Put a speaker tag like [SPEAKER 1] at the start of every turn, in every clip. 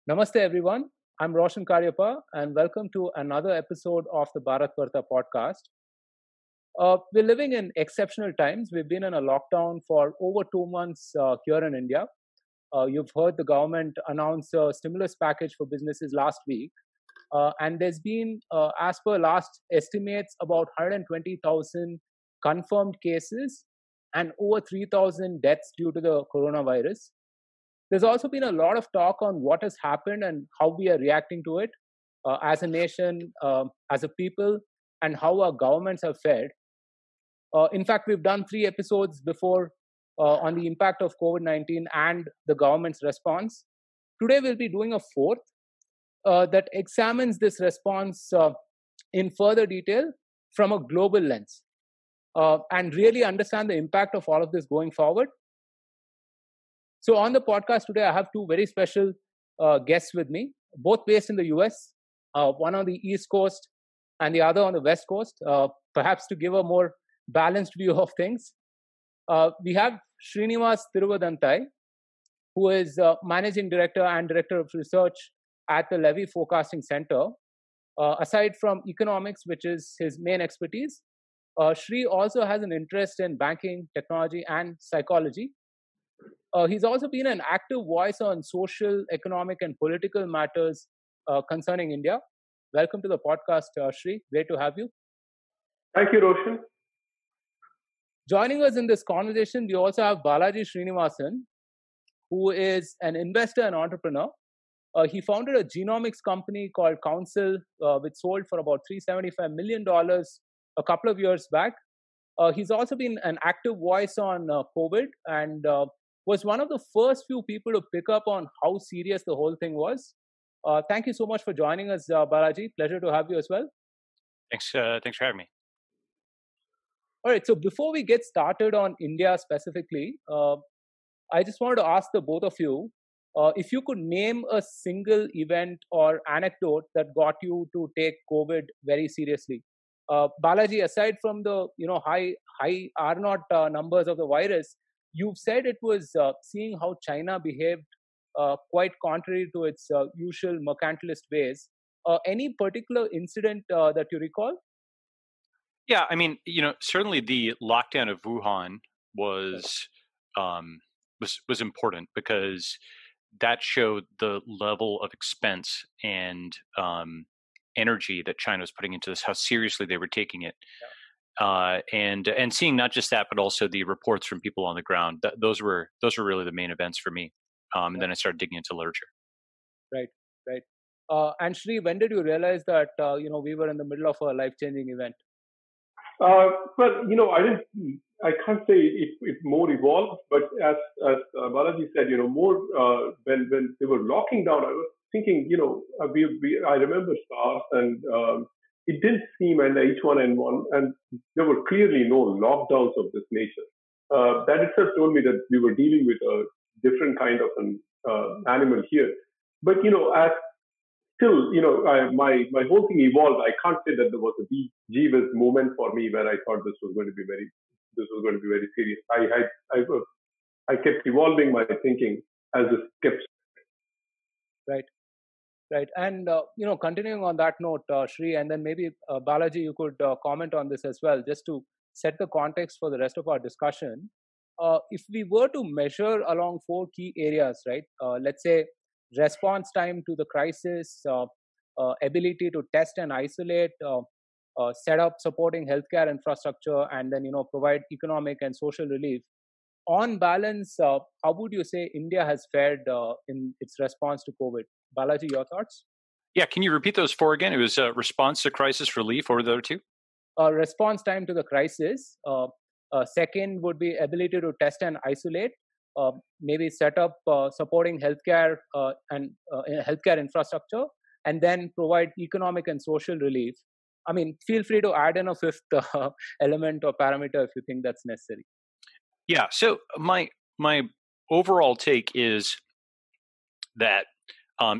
[SPEAKER 1] Namaste, everyone. I'm Roshan Cariappa, and welcome to another episode of the Bharatvaarta podcast. We're living in exceptional times. We've been in a lockdown for over 2 months here in India. You've heard the government announce a stimulus package for businesses last week. And there's been, as per last estimates, about 120,000 confirmed cases and over 3,000 deaths due to the coronavirus. There's also been a lot of talk on what has happened and how we are reacting to it as a nation, as a people, and how our governments have fared. In fact, we've done 3 episodes before on the impact of COVID-19 and the government's response. Today, we'll be doing a fourth that examines this response in further detail from a global lens and really understand the impact of all of this going forward. So on the podcast today, I have two very special guests with me, both based in the US, one on the East Coast and the other on the West Coast, perhaps to give a more balanced view of things. We have Srinivas Thiruvadanthai, who is Managing Director and Director of Research at the Levy Forecasting Center. Aside from economics, which is his main expertise, Sri also has an interest in banking, technology, and psychology. He's also been an active voice on social, economic, and political matters concerning India. Welcome to the podcast, Sri. Great to have you.
[SPEAKER 2] Thank you, Roshan.
[SPEAKER 1] Joining us in this conversation, we also have Balaji Srinivasan, who is an investor and entrepreneur. He founded a genomics company called Council, which sold for about $375 million a couple of years back. He's also been an active voice on COVID and was one of the first few people to pick up on how serious the whole thing was. Thank you so much for joining us, Balaji. Pleasure to have you as well.
[SPEAKER 3] Thanks for having me.
[SPEAKER 1] All right, so before we get started on India specifically, I just wanted to ask the both of you, if you could name a single event or anecdote that got you to take COVID very seriously. Balaji, aside from the high R0 numbers of the virus, you've said it was seeing how China behaved quite contrary to its usual mercantilist ways. Any particular incident that you recall?
[SPEAKER 3] Yeah, I mean, certainly the lockdown of Wuhan was important because that showed the level of expense and energy that China was putting into this, how seriously they were taking it. Yeah. And seeing not just that, but also the reports from people on the ground. Those were really the main events for me. And then I started digging into literature.
[SPEAKER 1] Right. And Shri, when did you realize that we were in the middle of a life-changing event?
[SPEAKER 2] I can't say it more evolved, but as Balaji said, more when they were locking down, I was thinking, I remember SARS and it didn't seem, and H1N1, and there were clearly no lockdowns of this nature. That itself told me that we were dealing with a different kind of an animal here. But, as still, my whole thing evolved. I can't say that there was a Jeeves moment for me where I thought this was going to be very serious. I kept evolving my thinking as this kept.
[SPEAKER 1] Right. And, continuing on that note, Shri, and then maybe Balaji, you could comment on this as well, just to set the context for the rest of our discussion. If we were to measure along 4 key areas, right, let's say response time to the crisis, ability to test and isolate, set up supporting healthcare infrastructure, and then, provide economic and social relief. On balance, how would you say India has fared in its response to COVID? Balaji, your thoughts?
[SPEAKER 3] Yeah, can you repeat those 4 again? It was response to crisis, relief, or the other 2?
[SPEAKER 1] Response time to the crisis. Second would be ability to test and isolate. Maybe set up supporting healthcare and healthcare infrastructure, and then provide economic and social relief. I mean, feel free to add in a 5th element or parameter if you think that's necessary.
[SPEAKER 3] Yeah. So my overall take is that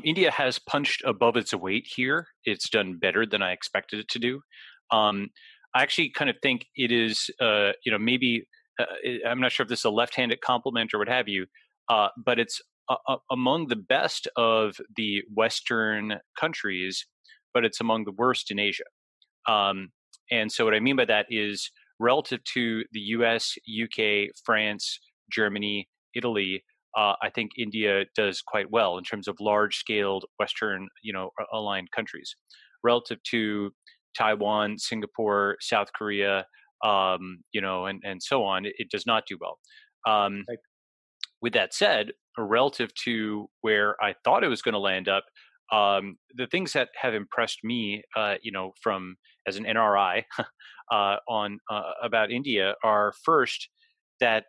[SPEAKER 3] India has punched above its weight here. It's done better than I expected it to do. I actually kind of think it is, maybe I'm not sure if this is a left-handed compliment or what have you, but it's among the best of the Western countries, but it's among the worst in Asia. And so what I mean by that is relative to the US, UK, France, Germany, Italy, I think India does quite well in terms of large-scaled Western, aligned countries. Relative to Taiwan, Singapore, South Korea, and so on, it does not do well.
[SPEAKER 1] Right.
[SPEAKER 3] With that said, relative to where I thought it was going to land up, the things that have impressed me, from as an NRI on about India are first that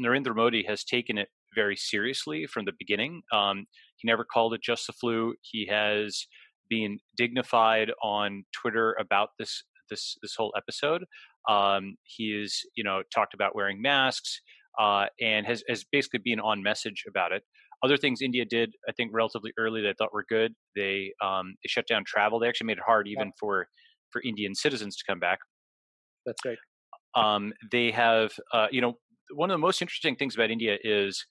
[SPEAKER 3] Narendra Modi has taken it very seriously from the beginning. He never called it just the flu. He has been dignified on Twitter about this whole episode. He is talked about wearing masks and has basically been on message about it. Other things India did, I think, relatively early that I thought were good. They shut down travel. They actually made it hard even for Indian citizens to come back.
[SPEAKER 1] That's right.
[SPEAKER 3] They have, one of the most interesting things about India is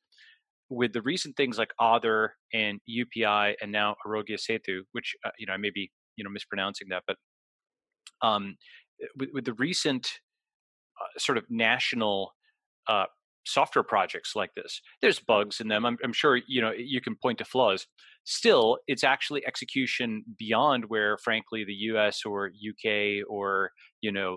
[SPEAKER 3] with the recent things like Aadhaar and UPI and now Arogya Setu, which I may be mispronouncing that, but with the recent sort of national software projects like this, there's bugs in them. I'm sure you can point to flaws. Still, it's actually execution beyond where, frankly, the U.S. or UK or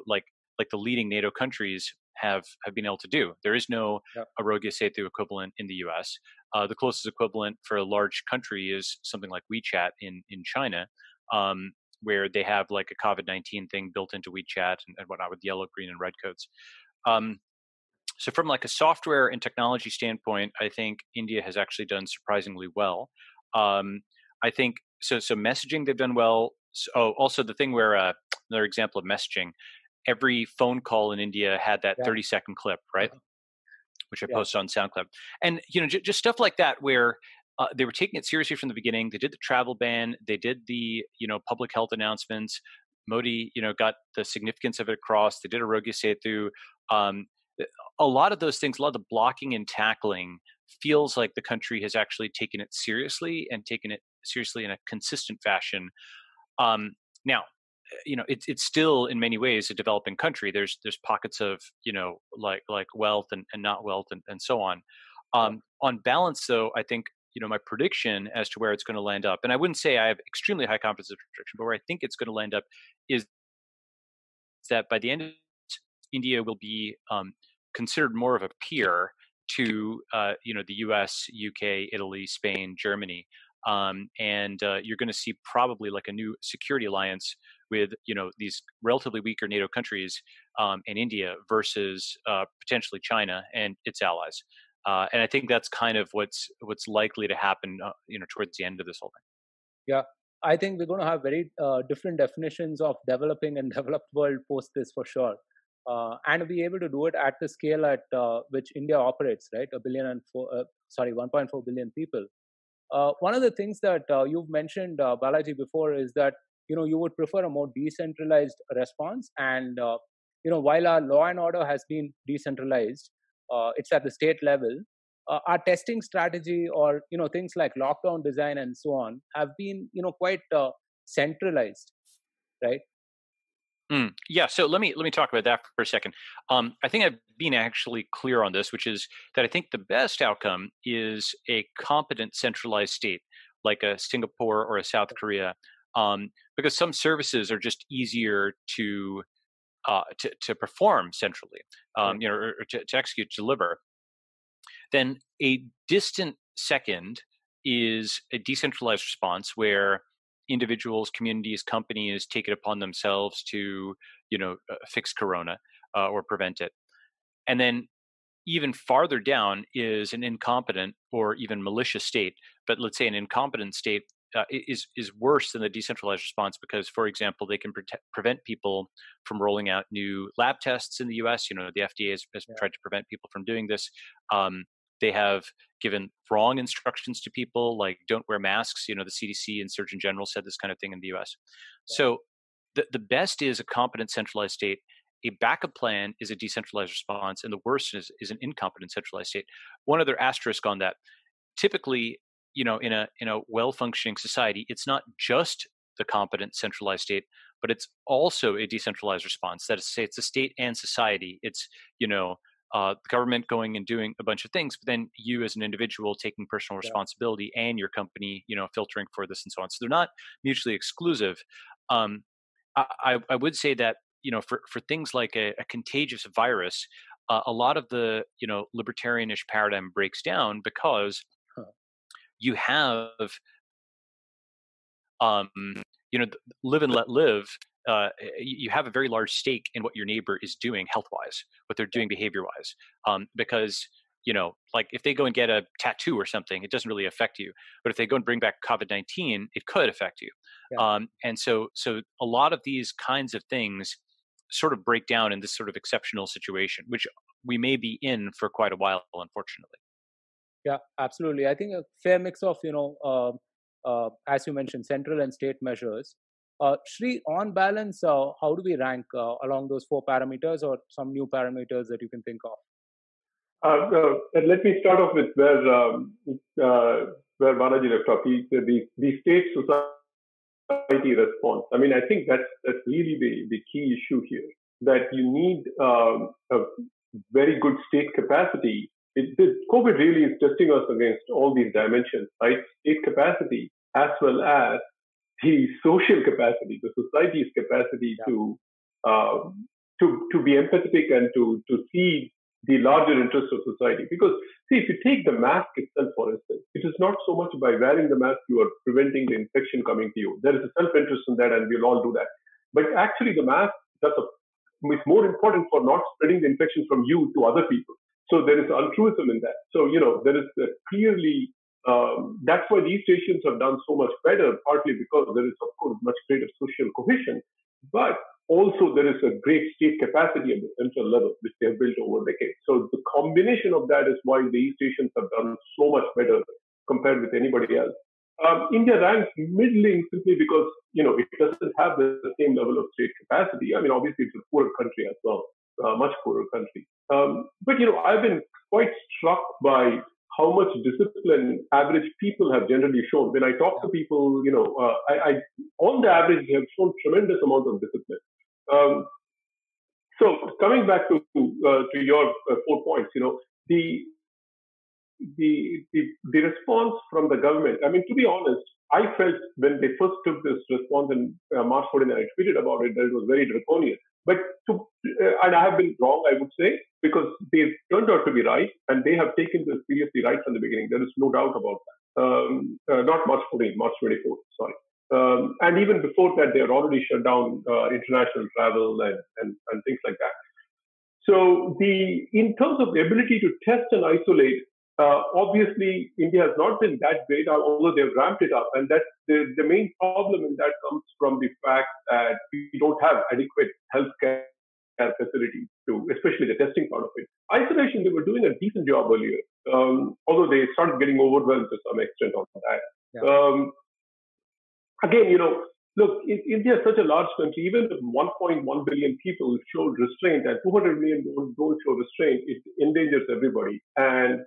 [SPEAKER 3] like the leading NATO countries have been able to do. There is no Arogya Setu equivalent in the U.S. The closest equivalent for a large country is something like WeChat in China, where they have like a COVID-19 thing built into WeChat and whatnot with yellow, green, and red codes. So from like a software and technology standpoint, I think India has actually done surprisingly well. I think so messaging they've done well. So, also the thing where another example of messaging, every phone call in India had that 30-second clip, right? Which I posted on SoundCloud. And just stuff like that where they were taking it seriously from the beginning. They did the travel ban. They did the public health announcements. Modi got the significance of it across. They did Arogya Setu. A lot of those things, a lot of the blocking and tackling feels like the country has actually taken it seriously and taken it seriously in a consistent fashion. Now, it's still in many ways a developing country. There's pockets of like wealth and not wealth and so on. On balance, though, I think my prediction as to where it's going to land up, and I wouldn't say I have extremely high confidence prediction, but where I think it's going to land up is that by the end of it, India will be considered more of a peer to the U.S., UK, Italy, Spain, Germany, and you're going to see probably like a new security alliance with these relatively weaker NATO countries and India versus potentially China and its allies. And I think that's kind of what's likely to happen, towards the end of this whole thing.
[SPEAKER 1] Yeah, I think we're going to have very different definitions of developing and developed world post this for sure. And be able to do it at the scale at which India operates, right? 1.4 billion people. One of the things that you've mentioned, Balaji, before is that you would prefer a more decentralized response, and while our law and order has been decentralized, it's at the state level. Our testing strategy, or things like lockdown design and so on, have been quite centralized, right?
[SPEAKER 3] Yeah, so let me talk about that for a second. I think I've been actually clear on this, which is that I think the best outcome is a competent centralized state like a Singapore or a South Korea, because some services are just easier to perform centrally, or to execute, deliver. Then a distant second is a decentralized response where individuals, communities, companies take it upon themselves to, fix corona or prevent it. And then even farther down is an incompetent or even malicious state. But let's say an incompetent state is worse than the decentralized response because, for example, they can prevent people from rolling out new lab tests in the U.S. The FDA has tried to prevent people from doing this. They have given wrong instructions to people, like don't wear masks. The CDC and Surgeon General said this kind of thing in the U.S. So the best is a competent centralized state. a backup plan is a decentralized response, and the worst is an incompetent centralized state. One other asterisk on that: typically, in a well-functioning society, it's not just the competent centralized state, but it's also a decentralized response. That is to say, it's a state and society. It's the government going and doing a bunch of things, but then you as an individual taking personal responsibility, and your company, filtering for this and so on. So they're not mutually exclusive. I would say that for things like a contagious virus, a lot of the libertarianish paradigm breaks down because you have um, live and let live. You have a very large stake in what your neighbor is doing health-wise, what they're doing behavior-wise, because like if they go and get a tattoo or something, it doesn't really affect you. But if they go and bring back COVID-19, it could affect you. And so a lot of these kinds of things sort of break down in this sort of exceptional situation, which we may be in for quite a while, unfortunately.
[SPEAKER 1] Yeah, absolutely. I think a fair mix of, as you mentioned, central and state measures. Shri, on balance, how do we rank along those 4 parameters, or some new parameters that you can think of?
[SPEAKER 2] Let me start off with where Balaji left off. The state society response. I mean, I think that's really the key issue here. That you need a very good state capacity. COVID really is testing us against all these dimensions, right? State capacity as well as the social capacity, the society's capacity to be empathetic and to see the larger interests of society. Because see, if you take the mask itself, for instance, it is not so much by wearing the mask you are preventing the infection coming to you. There is a self-interest in that, and we'll all do that. But actually, the mask is more important for not spreading the infection from you to other people. So there is altruism in that. So, there is clearly, that's why these stations have done so much better, partly because there is, of course, much greater social cohesion, but also there is a great state capacity at the central level, which they have built over decades. So the combination of that is why these stations have done so much better compared with anybody else. India ranks middling simply because, it doesn't have the same level of state capacity. I mean, obviously, it's a poorer country as well. Much poorer country. But, I've been quite struck by how much discipline average people have generally shown. When I talk to people, I on the average, they have shown tremendous amount of discipline. So coming back to your 4 points, the response from the government. I mean, to be honest, I felt when they first took this response in March 14, I tweeted about it, that it was very draconian. But and I have been wrong, I would say, because they turned out to be right, and they have taken this seriously right from the beginning. There is no doubt about that. Not March 14, March 24, sorry. And even before that, they had already shut down international travel and things like that. So in terms of the ability to test and isolate, obviously India has not been that great, although they've ramped it up. And that's the main problem in that comes from the fact that we don't have adequate healthcare facilities especially the testing part of it. Isolation, they were doing a decent job earlier, although they started getting overwhelmed to some extent on that. Yeah. Again, look, India is such a large country. Even if 1.1 billion people show restraint and 200 million don't show restraint, it endangers everybody. And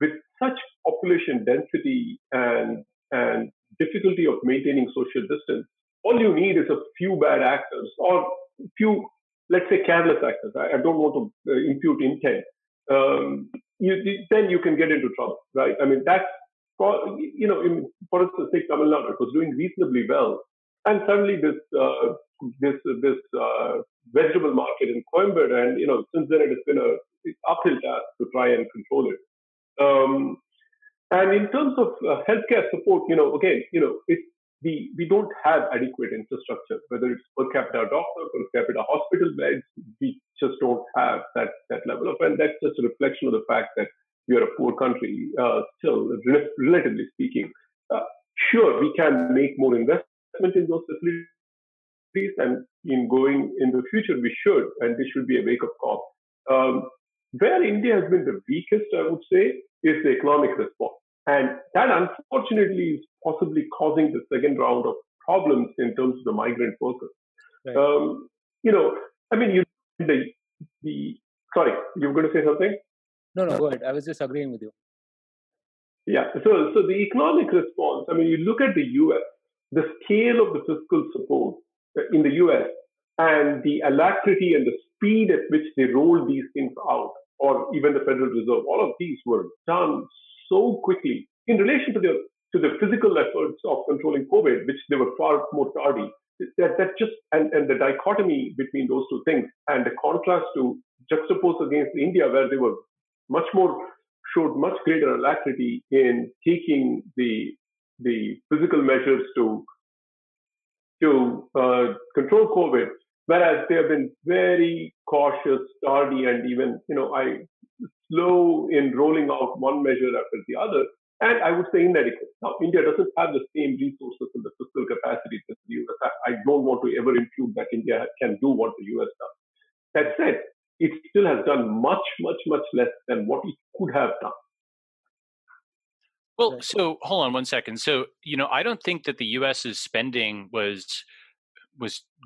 [SPEAKER 2] with such population density and difficulty of maintaining social distance, all you need is a few bad actors or few, let's say, careless actors. I don't want to impute intent. Then you can get into trouble, right? I mean, that's, for instance, take Tamil Nadu, it was doing reasonably well. And suddenly this vegetable market in Coimbatore, and since then it has been an uphill task to try and control it. And in terms of healthcare support, again, we don't have adequate infrastructure, whether it's per capita doctor, per capita hospital beds, we just don't have that level of, and that's just a reflection of the fact that we are a poor country still, relatively speaking. Sure, we can make more investment in those facilities, and in the future we should, and this should be a wake-up call. Where India has been the weakest, I would say, is the economic response. And that, unfortunately, is possibly causing the second round of problems in terms of the migrant workers. Right. I mean, you the sorry, you were going to say something?
[SPEAKER 1] No, go ahead. I was just agreeing with you.
[SPEAKER 2] Yeah. So the economic response, I mean, you look at the US, the scale of the fiscal support in the US and the alacrity and the speed at which they rolled these things out, or even the Federal Reserve, all of these were done so quickly in relation to the physical efforts of controlling COVID, which they were far more tardy. That just and the dichotomy between those two things and the contrast to juxtapose against India, where they were showed much greater alacrity in taking the physical measures to control COVID, whereas they have been very cautious, tardy, and even slow in rolling out one measure after the other. And I would say inadequate. Now, India doesn't have the same resources and the fiscal capacity that the US. I don't want to ever impute that India can do what the US does. That said, it still has done much, much, much less than what it could have done.
[SPEAKER 3] Well, so hold on one second. So, I don't think that the US's spending was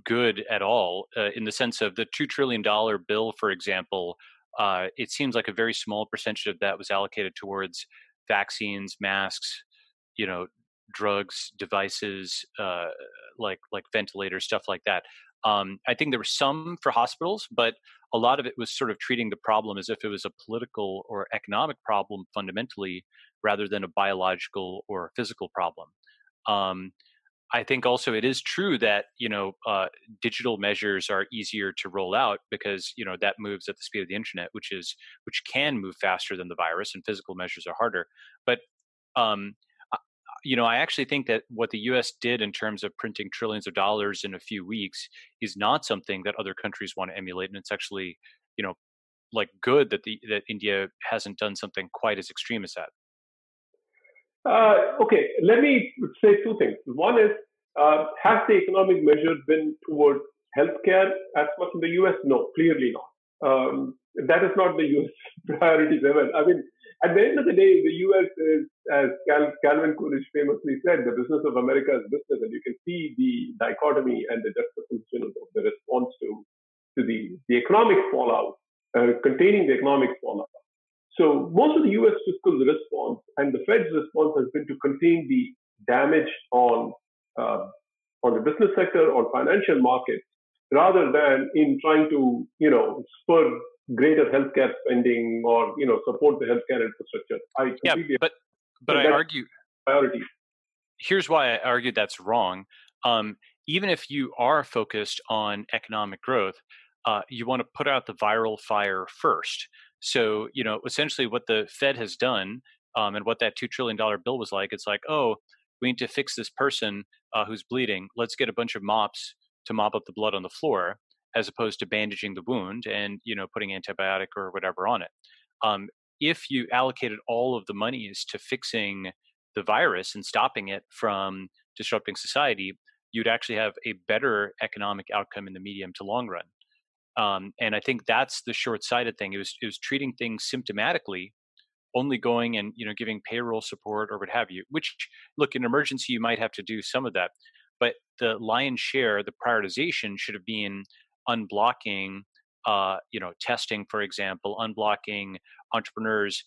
[SPEAKER 3] good at all in the sense of the $2 trillion bill, for example. It seems like a very small percentage of that was allocated towards vaccines, masks, drugs, devices, like ventilators, stuff like that. I think there was some for hospitals, but a lot of it was sort of treating the problem as if it was a political or economic problem fundamentally, rather than a biological or physical problem. I think also it is true that digital measures are easier to roll out because that moves at the speed of the internet, which can move faster than the virus, and physical measures are harder. But I actually think that what the U.S. did in terms of printing trillions of dollars in a few weeks is not something that other countries want to emulate, and it's actually good that India hasn't done something quite as extreme as that.
[SPEAKER 2] Okay, let me say two things. One is, has the economic measure been towards healthcare as much in the US? No, clearly not. That is not the US priorities ever. I mean, at the end of the day, the US is, as Calvin Coolidge famously said, the business of America is business, and you can see the dichotomy and the juxtaposition of the response to the economic fallout, containing the economic fallout. So most of the U.S. fiscal response and the Fed's response has been to contain the damage on the business sector, on financial markets, rather than in trying to spur greater healthcare spending or support the healthcare infrastructure.
[SPEAKER 3] But I argue
[SPEAKER 2] priorities.
[SPEAKER 3] Here's why I argue that's wrong. Even if you are focused on economic growth, you want to put out the viral fire first. So, essentially what the Fed has done and what that $2 trillion bill was like, it's like, oh, we need to fix this person who's bleeding. Let's get a bunch of mops to mop up the blood on the floor, as opposed to bandaging the wound and, putting antibiotic or whatever on it. If you allocated all of the monies to fixing the virus and stopping it from disrupting society, you'd actually have a better economic outcome in the medium to long run. And I think that's the short-sighted thing. It was treating things symptomatically, only going and giving payroll support or what have you. Which, look, in emergency you might have to do some of that, but the lion's share, the prioritization should have been unblocking, testing, for example, unblocking entrepreneurs,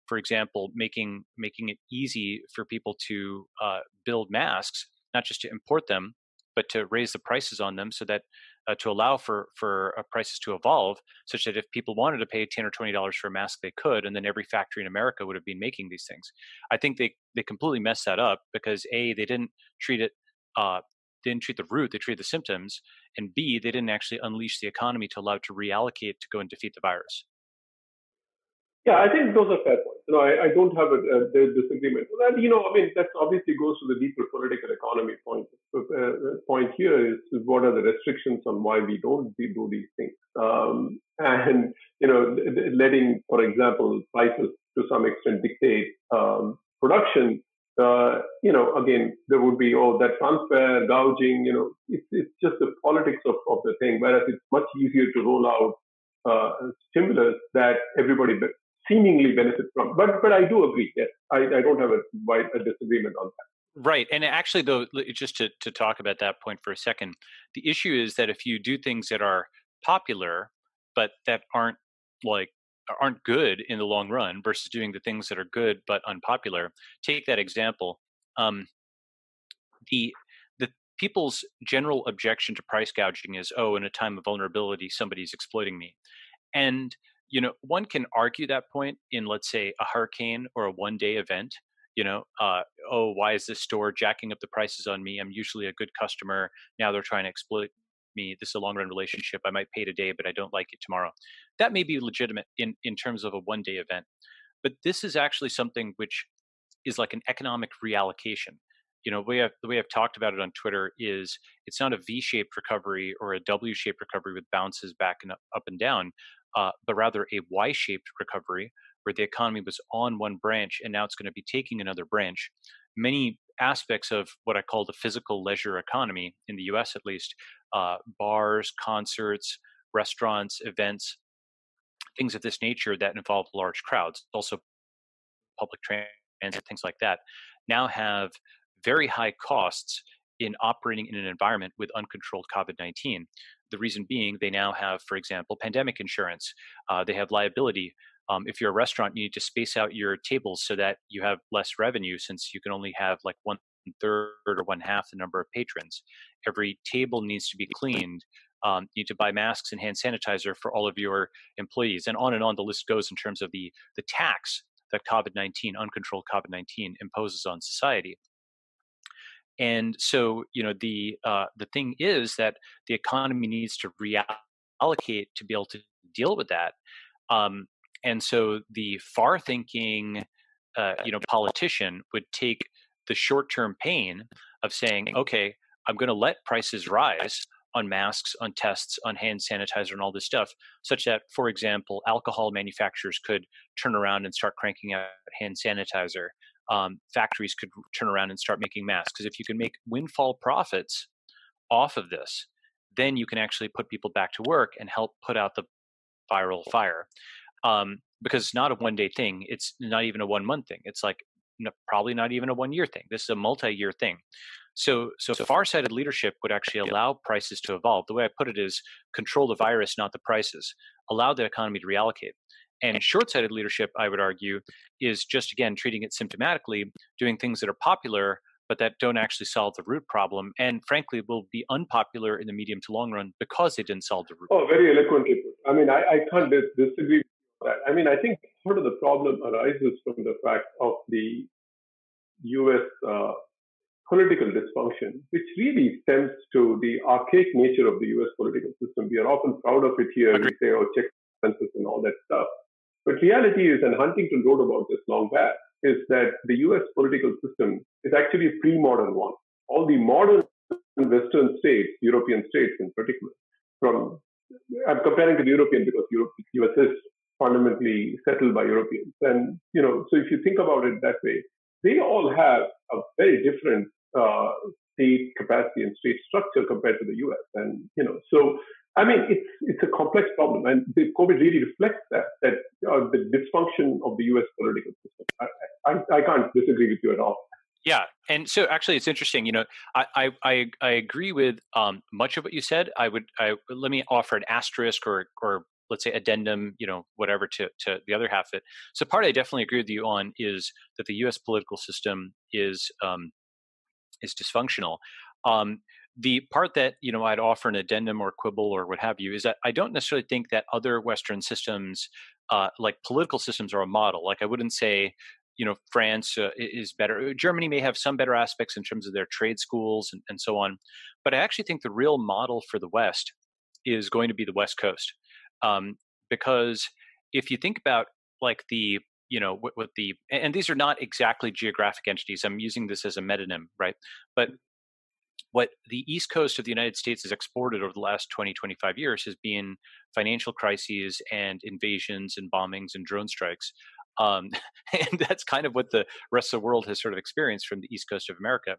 [SPEAKER 3] for example, making it easy for people to build masks, not just to import them, but to raise the prices on them so that to allow for prices to evolve, such that if people wanted to pay $10 or $20 for a mask, they could, and then every factory in America would have been making these things. I think they completely messed that up because A, they didn't treat it, didn't treat the root, they treated the symptoms, and B, they didn't actually unleash the economy to allow it to reallocate to go and defeat the virus.
[SPEAKER 2] Yeah, I think those are fair points. I don't have a disagreement. And, that obviously goes to the deeper political economy point. Point here is what are the restrictions on why we don't do these things? And, letting, for example, prices to some extent dictate production. Again, there would be, that's unfair, gouging, it's just the politics of the thing, whereas it's much easier to roll out stimulus that everybody seemingly benefit from. But I do agree, yes, I don't have a disagreement on that.
[SPEAKER 3] Right. And actually, though, just to talk about that point for a second, the issue is that if you do things that are popular, but that aren't good in the long run versus doing the things that are good but unpopular. Take that example. Um, the the people's general objection to price gouging is, oh, in a time of vulnerability, somebody's exploiting me. And one can argue that point in, let's say, a hurricane or a one-day event. Oh, why is this store jacking up the prices on me? I'm usually a good customer. Now they're trying to exploit me. This is a long-run relationship. I might pay today, but I don't like it tomorrow. That may be legitimate in terms of a one-day event. But this is actually something which is like an economic reallocation. The way I've talked about it on Twitter is it's not a V-shaped recovery or a W-shaped recovery with bounces back and up and down, but rather a Y-shaped recovery where the economy was on one branch and now it's going to be taking another branch. Many aspects of what I call the physical leisure economy in the U.S., at least, bars, concerts, restaurants, events, things of this nature that involve large crowds, also public transit, things like that, now have very high costs in operating in an environment with uncontrolled COVID-19. The reason being, they now have, for example, pandemic insurance. They have liability. If you're a restaurant, you need to space out your tables so that you have less revenue, since you can only have like 1/3 or 1/2 the number of patrons. Every table needs to be cleaned. You need to buy masks and hand sanitizer for all of your employees, and on the list goes in terms of the tax that COVID-19, uncontrolled COVID-19, imposes on society. And so, the thing is that the economy needs to reallocate to be able to deal with that. And so, the far-thinking, politician would take the short-term pain of saying, "Okay, I'm going to let prices rise on masks, on tests, on hand sanitizer, and all this stuff, such that, for example, alcohol manufacturers could turn around and start cranking out hand sanitizer. Factories could turn around and start making masks. Because if you can make windfall profits off of this, then you can actually put people back to work and help put out the viral fire. Because it's not a one-day thing. It's not even a 1-month thing. It's like probably not even a 1-year thing. This is a multi-year thing. So far-sighted leadership would actually allow prices to evolve. The way I put it is control the virus, not the prices. Allow the economy to reallocate. And short-sighted leadership, I would argue, is just, again, treating it symptomatically, doing things that are popular, but that don't actually solve the root problem, and frankly will be unpopular in the medium to long run because they didn't solve the root problem.
[SPEAKER 2] Oh, very eloquently put. I mean, I can't disagree with that. I mean, I think part of the problem arises from the fact of the U.S. Political dysfunction, which really stems to the archaic nature of the U.S. political system. We are often proud of it here. We say, oh, check census and all that stuff. But reality is, and Huntington wrote about this long back, is that the U.S. political system is actually a pre-modern one. All the modern Western states, European states in particular, I'm comparing to the European because U.S. is fundamentally settled by Europeans. And, so if you think about it that way, they all have a very different state capacity and state structure compared to the U.S. And, so, I mean, it's a complex problem. And the COVID really reflects that the dysfunction of the U.S. political system. I can't disagree with you at all.
[SPEAKER 3] Yeah, and so actually, it's interesting. I agree with much of what you said. Let me offer an asterisk or let's say addendum, whatever to the other half of it. So part I definitely agree with you on is that the U.S. political system is dysfunctional. The part that I'd offer an addendum or quibble or what have you is that I don't necessarily think that other Western systems, like political systems, are a model. Like I wouldn't say France is better. Germany may have some better aspects in terms of their trade schools and so on. But I actually think the real model for the West is going to be the West Coast. Because if you think about like the, and these are not exactly geographic entities. I'm using this as a metonym, right? But what the East Coast of the United States has exported over the last 20, 25 years has been financial crises and invasions and bombings and drone strikes. And that's kind of what the rest of the world has sort of experienced from the East Coast of America.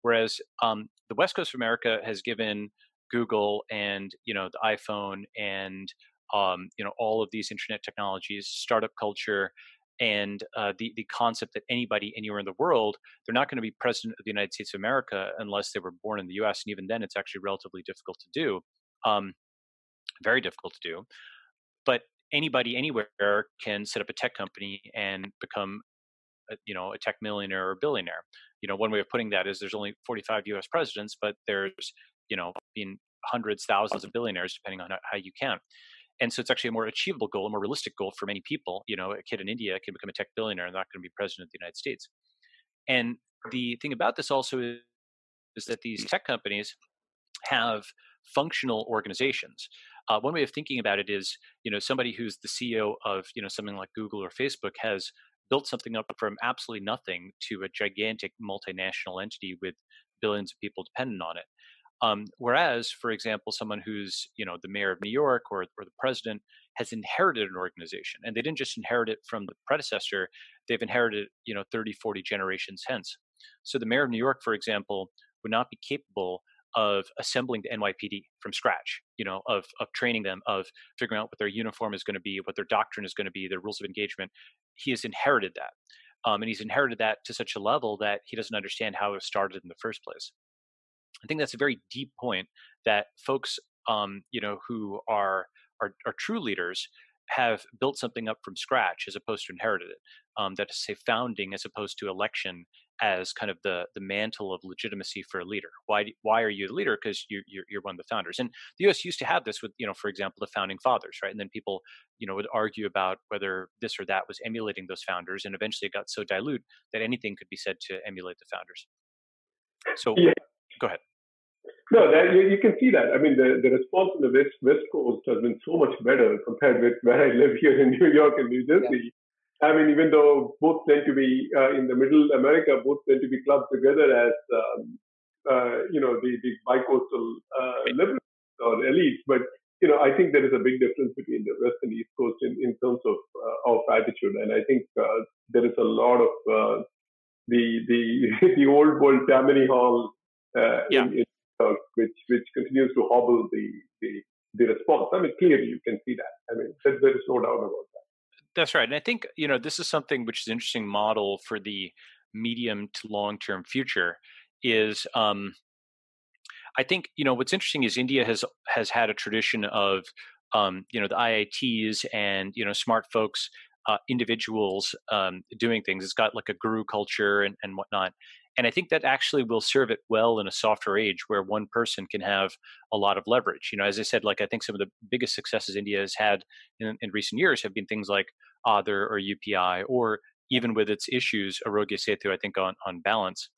[SPEAKER 3] Whereas the West Coast of America has given Google and, the iPhone and, all of these internet technologies, startup culture, and the concept that anybody anywhere in the world, they're not going to be president of the United States of America unless they were born in the U.S. And even then, it's actually relatively difficult to do, very difficult to do. but anybody anywhere can set up a tech company and become a tech millionaire or billionaire. One way of putting that is there's only 45 U.S. presidents, but there's been hundreds, thousands of billionaires, depending on how you count. And so it's actually a more achievable goal, a more realistic goal for many people. A kid in India can become a tech billionaire and not going to be president of the United States. And the thing about this also is that these tech companies have functional organizations. One way of thinking about it is, somebody who's the CEO of, something like Google or Facebook has built something up from absolutely nothing to a gigantic multinational entity with billions of people dependent on it. Whereas, for example, someone who's, the mayor of New York or the president has inherited an organization, and they didn't just inherit it from the predecessor, they've inherited, 30, 40 generations hence. So the mayor of New York, for example, would not be capable of assembling the NYPD from scratch, of training them, of figuring out what their uniform is going to be, what their doctrine is going to be, their rules of engagement. He has inherited that. And he's inherited that to such a level that he doesn't understand how it started in the first place. I think that's a very deep point that folks, who are true leaders have built something up from scratch as opposed to inherited it. That is, say, founding as opposed to election as kind of the mantle of legitimacy for a leader. Why are you a leader? Because you're one of the founders. And the U.S. used to have this with, for example, the founding fathers, right? And then people, would argue about whether this or that was emulating those founders, and eventually it got so dilute that anything could be said to emulate the founders. So,
[SPEAKER 2] Yeah.
[SPEAKER 3] Go ahead.
[SPEAKER 2] No, you can see that. I mean, the response on the West Coast has been so much better compared with where I live here in New York and New Jersey. Yeah. I mean, even though both tend to be in the middle America, both tend to be clubbed together as the bicoastal liberals or elites. But I think there is a big difference between the West and East Coast in terms of attitude, and I think there is a lot of the old world Tammany Hall in which continues to hobble the response. I mean, clearly you can see that. I mean, there is no doubt about that.
[SPEAKER 3] That's right. And I think, this is something which is an interesting model for the medium to long-term future is, I think, what's interesting is India has had a tradition of, the IITs and, smart folks, individuals doing things. It's got like a guru culture and whatnot. And I think that actually will serve it well in a software age where one person can have a lot of leverage. As I said, like I think some of the biggest successes India has had in recent years have been things like Aadhaar or UPI, or even with its issues, Arogya Setu, I think on balance.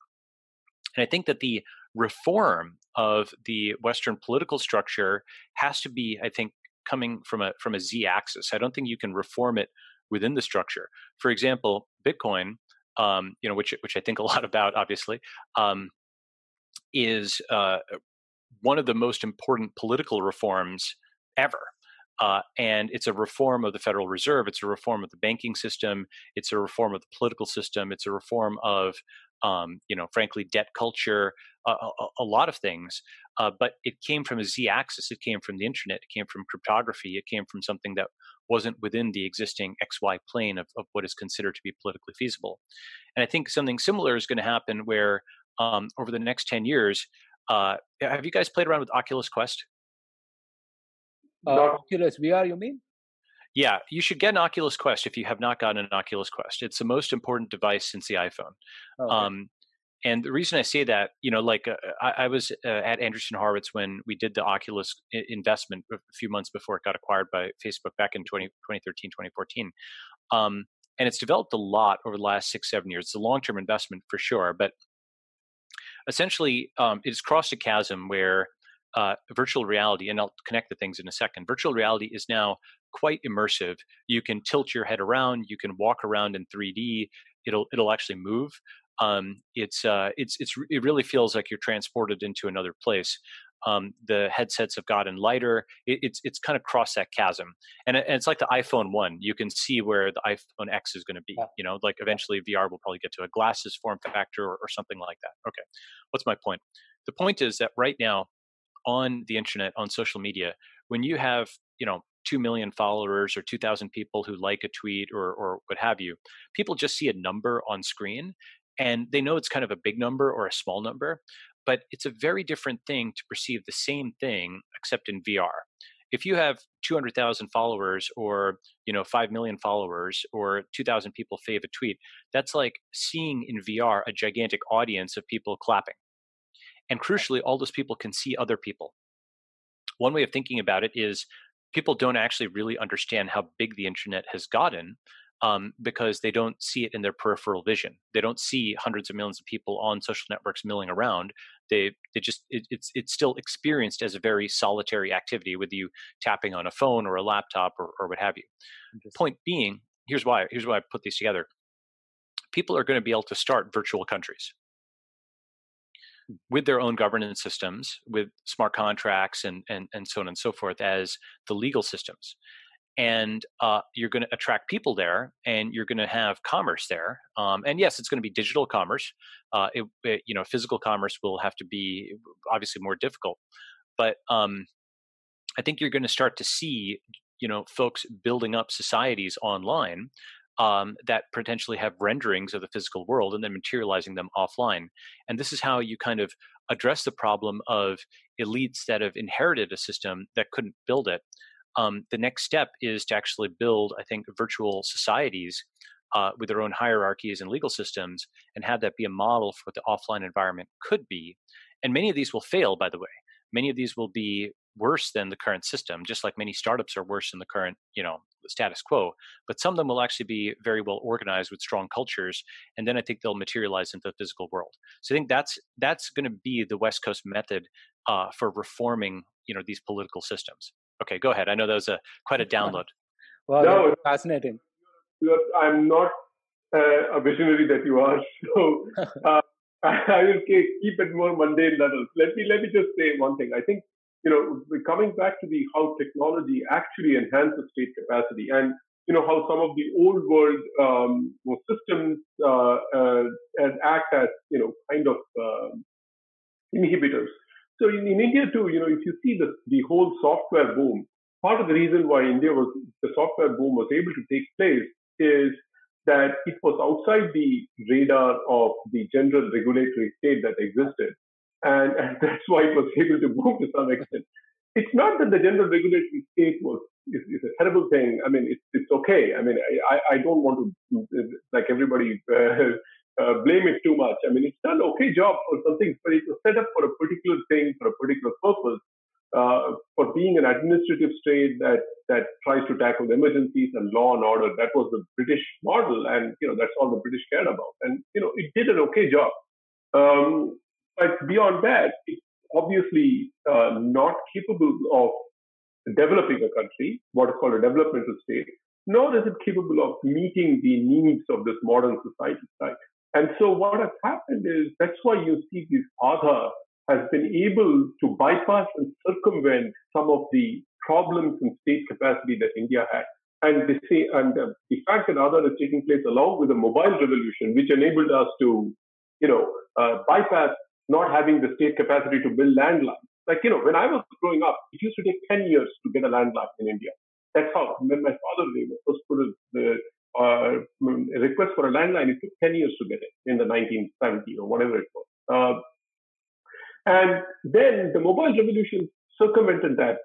[SPEAKER 3] And I think that the reform of the Western political structure has to be, I think, coming from a Z-axis. I don't think you can reform it within the structure. For example, Bitcoin, which I think a lot about, obviously, is one of the most important political reforms ever. And it's a reform of the Federal Reserve. It's a reform of the banking system. It's a reform of the political system. It's a reform of, frankly, debt culture, a lot of things. But it came from a Z-axis. It came from the internet. It came from cryptography. It came from something that wasn't within the existing XY plane of what is considered to be politically feasible. And I think something similar is going to happen where over the next 10 years, have you guys played around with Oculus Quest?
[SPEAKER 1] Oculus VR, you mean?
[SPEAKER 3] Yeah, you should get an Oculus Quest if you have not gotten an Oculus Quest. It's the most important device since the iPhone. Okay. And the reason I say that, I was at Andreessen Horowitz when we did the Oculus investment a few months before it got acquired by Facebook back in 2013, 2014. And it's developed a lot over the last 6-7 years. It's a long-term investment for sure, but essentially it's crossed a chasm where virtual reality, and I'll connect the things in a second. Virtual reality is now quite immersive. You can tilt your head around. You can walk around in 3D. It'll actually move. It really feels like you're transported into another place. The headsets have gotten lighter. It's kind of crossed that chasm, and it's like the iPhone 1. You can see where the iPhone X is going to be. Like eventually VR will probably get to a glasses form factor or something like that. Okay, what's my point? The point is that right now, on the internet, on social media, when you have 2 million followers or 2,000 people who like a tweet or what have you, people just see a number on screen and they know it's kind of a big number or a small number, but it's a very different thing to perceive the same thing except in VR. If you have 200,000 followers, or 5 million followers, or 2,000 people fave a tweet, that's like seeing in VR a gigantic audience of people clapping. And crucially, all those people can see other people. One way of thinking about it is people don't actually really understand how big the internet has gotten, because they don't see it in their peripheral vision. They don't see hundreds of millions of people on social networks milling around. It's still experienced as a very solitary activity, with you tapping on a phone or a laptop or what have you. Point being, here's why I put these together. People are going to be able to start virtual countries with their own governance systems, with smart contracts and so on and so forth as the legal systems. And you're going to attract people there, and you're going to have commerce there. And yes, it's going to be digital commerce. Physical commerce will have to be obviously more difficult. But I think you're going to start to see, folks building up societies online that potentially have renderings of the physical world and then materializing them offline. And this is how you kind of address the problem of elites that have inherited a system that couldn't build it. The next step is to actually build, I think, virtual societies with their own hierarchies and legal systems, and have that be a model for what the offline environment could be. And many of these will fail, by the way. Many of these will be worse than the current system, just like many startups are worse than the current, status quo. But some of them will actually be very well organized with strong cultures, and then I think they'll materialize into the physical world. So I think that's going to be the West Coast method for reforming, these political systems. Okay, go ahead. I know that was quite a download.
[SPEAKER 1] Wow,
[SPEAKER 2] no,
[SPEAKER 1] that's fascinating.
[SPEAKER 2] I'm not a visionary that you are, so I will keep it more mundane levels. Let me just say one thing. I think, we're coming back to how technology actually enhances state capacity, and how some of the old world systems act as kind of inhibitors. So in India too, if you see the whole software boom, part of the reason why the software boom was able to take place is that it was outside the radar of the general regulatory state that existed. And that's why it was able to boom to some extent. It's not that the general regulatory state is a terrible thing. I mean, it's okay. I mean, I don't want to, like everybody, blame it too much. I mean, it's done an okay job for some things, but it was set up for a particular thing, for a particular purpose, for being an administrative state that tries to tackle emergencies and law and order. That was the British model, and that's all the British cared about. And it did an okay job. But beyond that, it's obviously not capable of developing a country, what is called a developmental state, nor is it capable of meeting the needs of this modern society, right? And so what has happened is, that's why you see this Aadhaar has been able to bypass and circumvent some of the problems in state capacity that India had. And they say, the fact that Aadhaar is taking place along with the mobile revolution, which enabled us to, bypass not having the state capacity to build landlines. Like, when I was growing up, it used to take 10 years to get a landline in India. That's how. When my father first put the request for a landline, it took 10 years to get it in the 1970s or whatever it was. And then the mobile revolution circumvented that.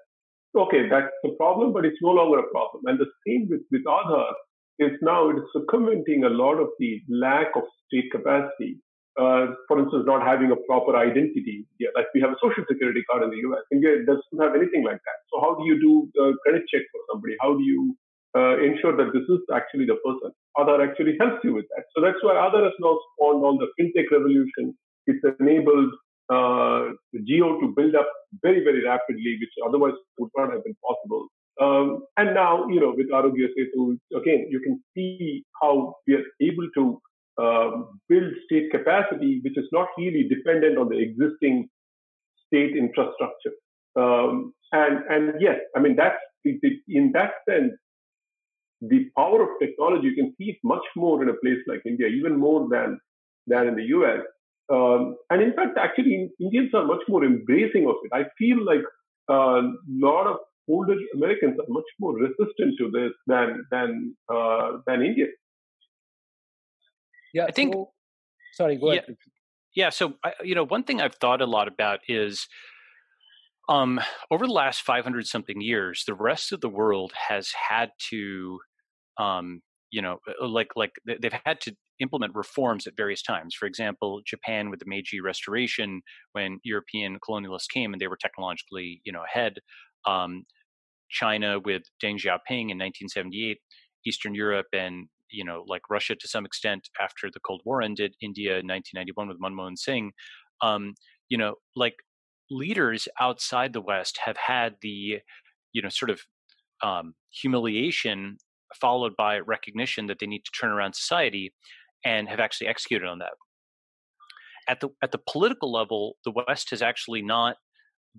[SPEAKER 2] Okay, that's a problem, but it's no longer a problem. And the same with Aadhaar is now it is circumventing a lot of the lack of state capacity. For instance, not having a proper identity. Yeah, like we have a social security card in the US. India doesn't have anything like that. So how do you do a credit check for somebody? How do you ensure that this is actually the person? Aadhaar actually helps you with that. So that's why Aadhaar has now spawned all the fintech revolution. It's enabled Geo to build up very, very rapidly, which otherwise would not have been possible. And now, with Arogya Setu, again, you can see how we are able to build state capacity, which is not really dependent on the existing state infrastructure. And yes, I mean, that's in that sense, the power of technology, you can see it much more in a place like India, even more than in the US. And in fact, actually, Indians are much more embracing of it. I feel like a lot of older Americans are much more resistant to this than Indians.
[SPEAKER 1] Yeah,
[SPEAKER 3] I think.
[SPEAKER 1] Sorry, go ahead.
[SPEAKER 3] Yeah. So one thing I've thought a lot about is Over the last 500 something years, the rest of the world has had to, they've had to implement reforms at various times. For example, Japan with the Meiji Restoration, when European colonialists came and they were technologically, ahead. Um, China with Deng Xiaoping in 1978, Eastern Europe and like Russia to some extent after the Cold War ended, India in 1991 with Manmohan Singh. Like leaders outside the West have had the sort of humiliation followed by recognition that they need to turn around society, and have actually executed on that. At the political level, the West has actually not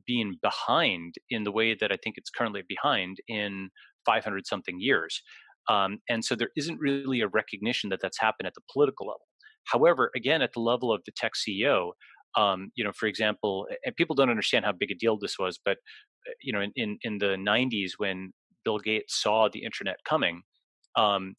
[SPEAKER 3] been behind in the way that I think it's currently behind in 500 something years. And so there isn't really a recognition that that's happened at the political level. However, again, at the level of the tech CEO, for example, and people don't understand how big a deal this was, but in the 90s when Bill Gates saw the internet coming, um,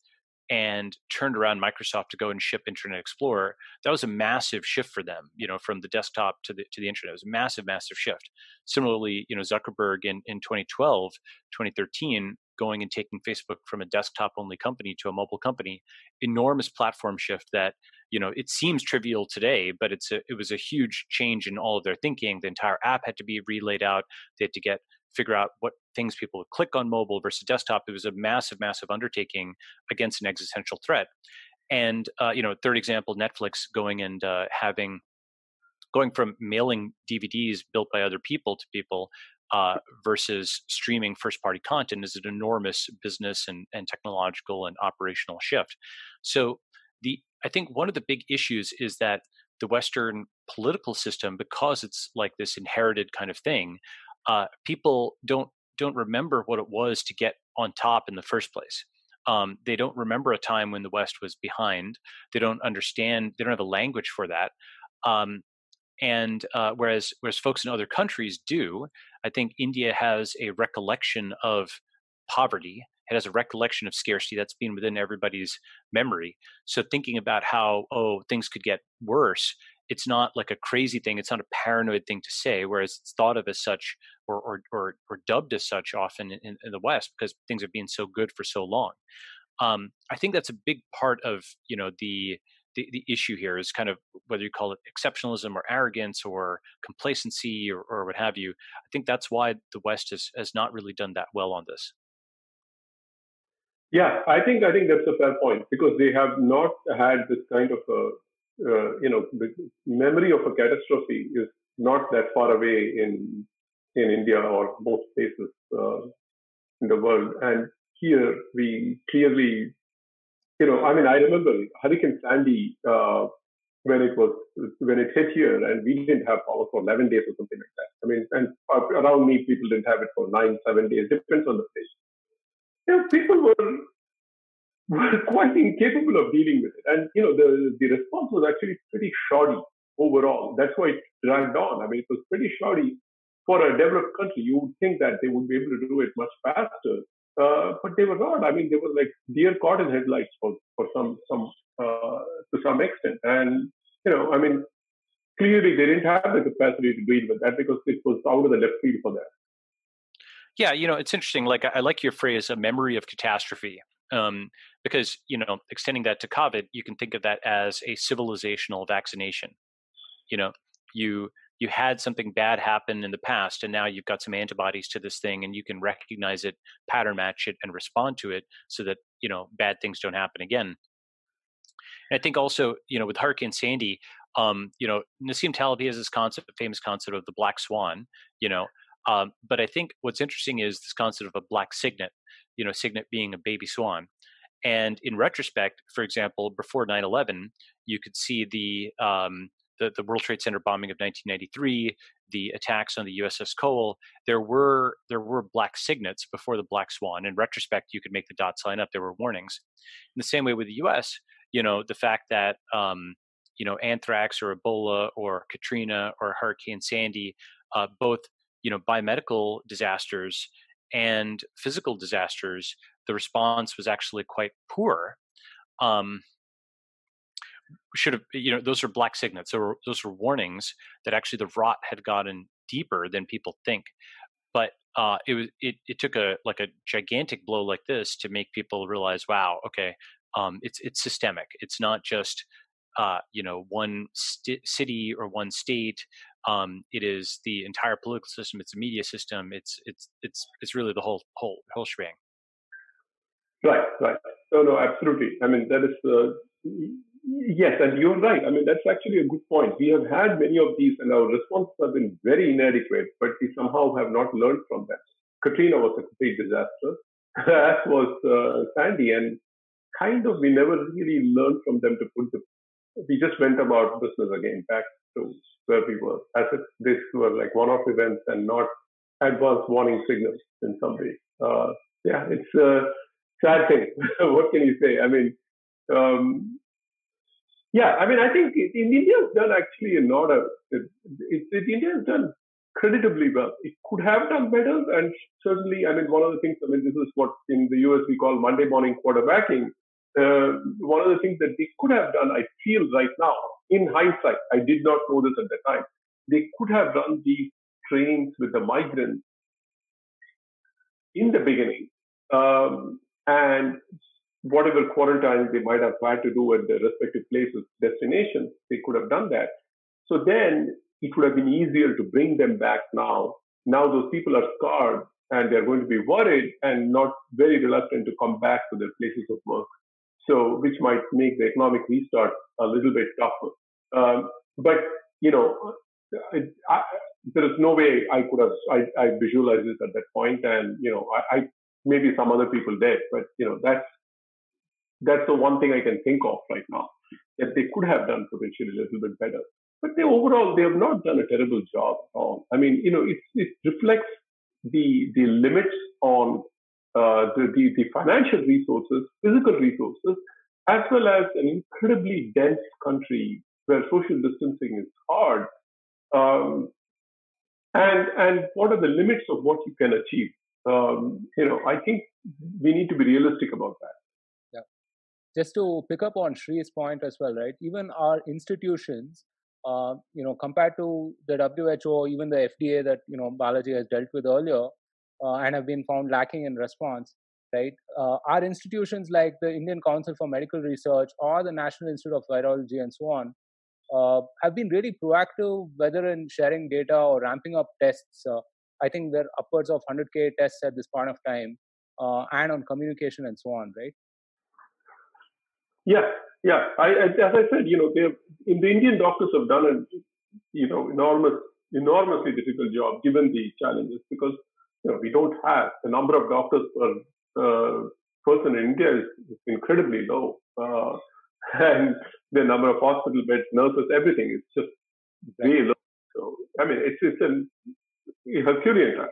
[SPEAKER 3] and turned around Microsoft to go and ship Internet Explorer, that was a massive shift for them, from the desktop to the internet. It was a massive, massive shift. Similarly, Zuckerberg in 2012, 2013, going and taking Facebook from a desktop only company to a mobile company, enormous platform shift that, it seems trivial today, but it was a huge change in all of their thinking. The entire app had to be relaid out. They had to figure out what things people would click on mobile versus desktop. It was a massive, massive undertaking against an existential threat. And third example, Netflix going from mailing DVDs built by other people to people versus streaming first-party content is an enormous business and technological and operational shift. So I think one of the big issues is that the Western political system, because it's like this inherited kind of thing, people don't remember what it was to get on top in the first place. They don't remember a time when the West was behind. They don't understand. They don't have a language for that. Whereas folks in other countries do, I think India has a recollection of poverty. It has a recollection of scarcity that's been within everybody's memory. So thinking about how, things could get worse, it's not like a crazy thing. It's not a paranoid thing to say, whereas it's thought of as such or dubbed as such often in the West because things have been so good for so long. I think that's a big part of the issue here is kind of whether you call it exceptionalism or arrogance or complacency or what have you. I think that's why the West has not really done that well on this.
[SPEAKER 2] Yeah, I think that's a fair point because they have not had this kind of the memory of a catastrophe is not that far away in India or most places in the world. And here we clearly, I remember Hurricane Sandy when it hit here, and we didn't have power for 11 days or something like that. And around me, people didn't have it for 9-7 days. Depends on the place. People were quite incapable of dealing with it, and the response was actually pretty shoddy overall. That's why it dragged on. It was pretty shoddy for a developed country. You would think that they would be able to do it much faster, but they were not. They were like deer caught in headlights for some to some extent, and clearly they didn't have the capacity to deal with that because it was out of the left field for them.
[SPEAKER 3] Yeah, it's interesting. Like I like your phrase, a memory of catastrophe. Because extending that to COVID, you can think of that as a civilizational vaccination. You had something bad happen in the past, and now you've got some antibodies to this thing, and you can recognize it, pattern match it, and respond to it, so that bad things don't happen again. And I think also with Hurricane Sandy, Nassim Taleb has this famous concept of the black swan. But I think what's interesting is this concept of a black cygnet. Cygnet being a baby swan. And in retrospect, for example, before 9/11, you could see the World Trade Center bombing of 1993, the attacks on the USS Cole. There were black cygnets before the black swan. In retrospect, you could make the dots line up. There were warnings. In the same way with the U.S., the fact that anthrax or Ebola or Katrina or Hurricane Sandy, both biomedical disasters and physical disasters, the response was actually quite poor. Should have, those are black cygnets. Those were warnings that actually the rot had gotten deeper than people think. But it took a gigantic blow like this to make people realize, wow, okay, it's systemic. It's not just one city or one state. It is the entire political system. It's a media system. It's really the whole shebang.
[SPEAKER 2] Right, right. No, absolutely. I mean, that is, yes, and you're right. I mean, that's actually a good point. We have had many of these, and our responses have been very inadequate, but we somehow have not learned from them. Katrina was a complete disaster, as was Sandy, and kind of we never really learned from them to put we just went about business again, back to where we were, as if this were like one-off events and not advanced warning signals in some way. Yeah, it's a sad thing. What can you say? I mean, yeah, I mean, I think India's done actually India has done creditably well. It could have done better, and certainly, I mean, one of the things, I mean, this is what in the US we call Monday morning quarterbacking. One of the things that they could have done, I feel right now, in hindsight, I did not know this at the time, they could have run these trains with the migrants in the beginning, and whatever quarantine they might have had to do at their respective places, destinations, they could have done that. So then it would have been easier to bring them back now. Now those people are scarred and they're going to be worried and not very reluctant to come back to their places of work. So, which might make the economic restart a little bit tougher. But, you know, there is no way I could have, I visualized this at that point, and, you know, I maybe some other people did, but, you know, that's the one thing I can think of right now, that they could have done potentially a little bit better. But overall, they have not done a terrible job at all. I mean, you know, it reflects the limits on the financial resources, physical resources, as well as an incredibly dense country where social distancing is hard. And what are the limits of what you can achieve? You know, I think we need to be realistic about that.
[SPEAKER 1] Just to pick up on Shree's point as well, right? Even our institutions, you know, compared to the WHO, even the FDA that, you know, Balaji has dealt with earlier, and have been found lacking in response, right? Our institutions like the Indian Council for Medical Research or the National Institute of Virology and so on have been really proactive, whether in sharing data or ramping up tests. I think there are upwards of 100K tests at this point of time, and on communication and so on, right?
[SPEAKER 2] Yeah. As I said, you know, the Indian doctors have done a, you know, enormously difficult job given the challenges, because, you know, we don't have the number of doctors per person in India is incredibly low, and the number of hospital beds, nurses, everything is just way low. So I mean, it's a Herculean task.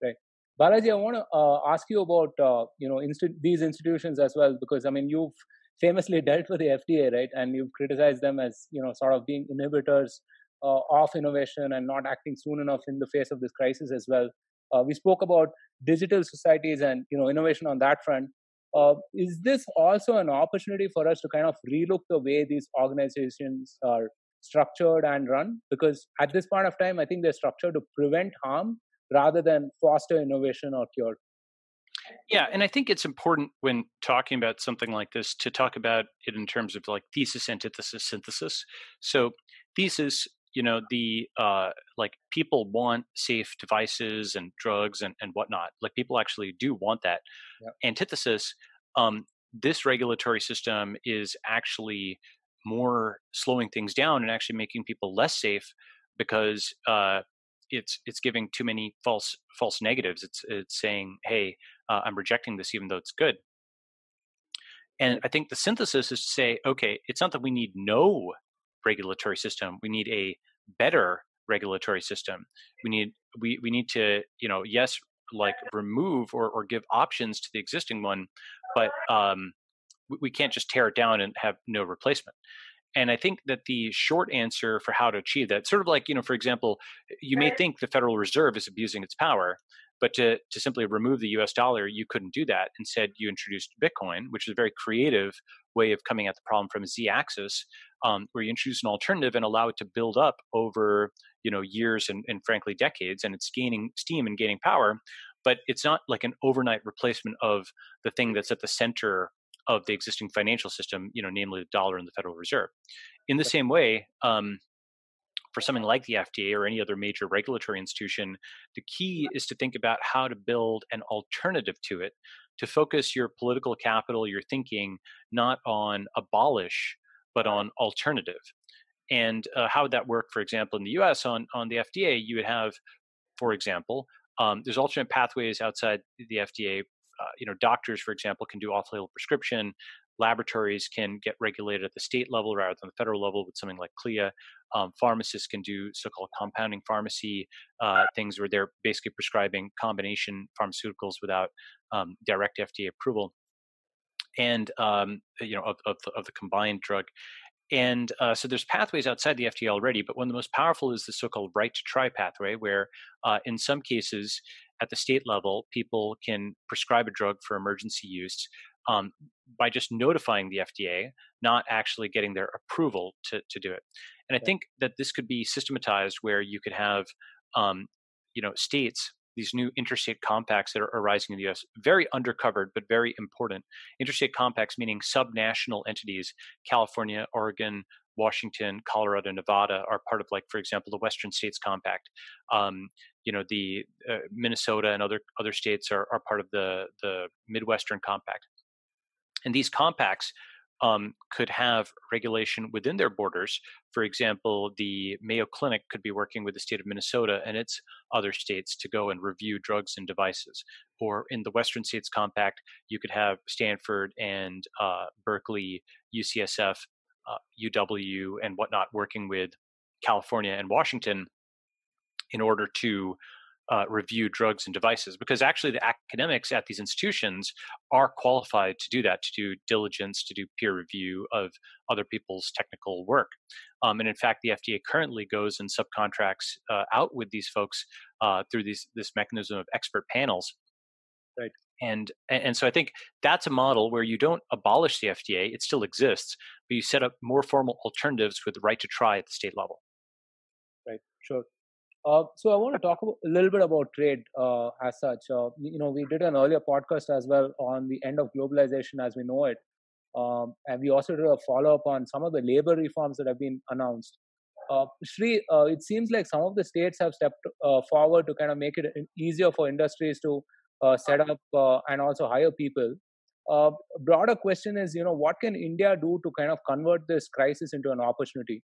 [SPEAKER 1] Right. Balaji, I want to ask you about you know, these institutions as well, because I mean, you've famously dealt with the FDA, right? And you've criticized them as, you know, sort of being inhibitors of innovation and not acting soon enough in the face of this crisis as well. We spoke about digital societies and, you know, innovation on that front. Is this also an opportunity for us to kind of relook the way these organizations are structured and run? Because at this point of time, I think they're structured to prevent harm rather than foster innovation or cure.
[SPEAKER 3] Yeah, and I think it's important when talking about something like this to talk about it in terms of like thesis, antithesis, synthesis. So thesis, you know, the like people want safe devices and drugs and whatnot. Like people actually do want that.
[SPEAKER 1] Yep.
[SPEAKER 3] Antithesis, this regulatory system is actually more slowing things down and actually making people less safe because it's giving too many false negatives. It's saying, hey, I'm rejecting this even though it's good. And I think the synthesis is to say, okay, it's not that we need no regulatory system. We need a better regulatory system. We need to, you know, yes, like remove or give options to the existing one, but we can't just tear it down and have no replacement. And I think that the short answer for how to achieve that, sort of like, you know, for example, you may think the Federal Reserve is abusing its power, but to simply remove the US dollar, you couldn't do that. Instead, you introduced Bitcoin, which is a very creative way of coming at the problem from a z-axis, where you introduce an alternative and allow it to build up over years and frankly decades, and it's gaining steam and gaining power, but it's not like an overnight replacement of the thing that's at the center of the existing financial system, namely the dollar and the Federal Reserve. In the same way, for something like the FDA or any other major regulatory institution, the key is to think about how to build an alternative to it, to focus your political capital, your thinking, not on abolish, but on alternative. And how would that work, for example, in the US on the FDA? You would have, for example, there's alternate pathways outside the FDA. Doctors, for example, can do off-label prescription. Laboratories can get regulated at the state level rather than the federal level with something like CLIA. Pharmacists can do so-called compounding pharmacy things where they're basically prescribing combination pharmaceuticals without direct FDA approval, and of the combined drug. And so there's pathways outside the FDA already, but one of the most powerful is the so-called right to try pathway, where in some cases at the state level, people can prescribe a drug for emergency use by just notifying the FDA, not actually getting their approval to do it. And I think that this could be systematized where you could have, states, these new interstate compacts that are arising in the US, very undercovered, but very important. Interstate compacts, meaning subnational entities, California, Oregon, Washington, Colorado, Nevada are part of, like, for example, the Western States Compact. The Minnesota and other states are part of the Midwestern Compact. And these compacts could have regulation within their borders. For example, the Mayo Clinic could be working with the state of Minnesota and its other states to go and review drugs and devices. Or in the Western States Compact, you could have Stanford and Berkeley, UCSF, UW, and whatnot working with California and Washington in order to review drugs and devices, because actually the academics at these institutions are qualified to do that, to do diligence, to do peer review of other people's technical work. And in fact, the FDA currently goes and subcontracts out with these folks through this mechanism of expert panels.
[SPEAKER 1] Right.
[SPEAKER 3] And so I think that's a model where you don't abolish the FDA; it still exists, but you set up more formal alternatives with the right to try at the state level.
[SPEAKER 1] Right. Sure. So I want to talk a little bit about trade as such. We did an earlier podcast as well on the end of globalization as we know it. And we also did a follow-up on some of the labor reforms that have been announced. Sri, it seems like some of the states have stepped forward to kind of make it easier for industries to set up and also hire people. Broader question is, what can India do to kind of convert this crisis into an opportunity?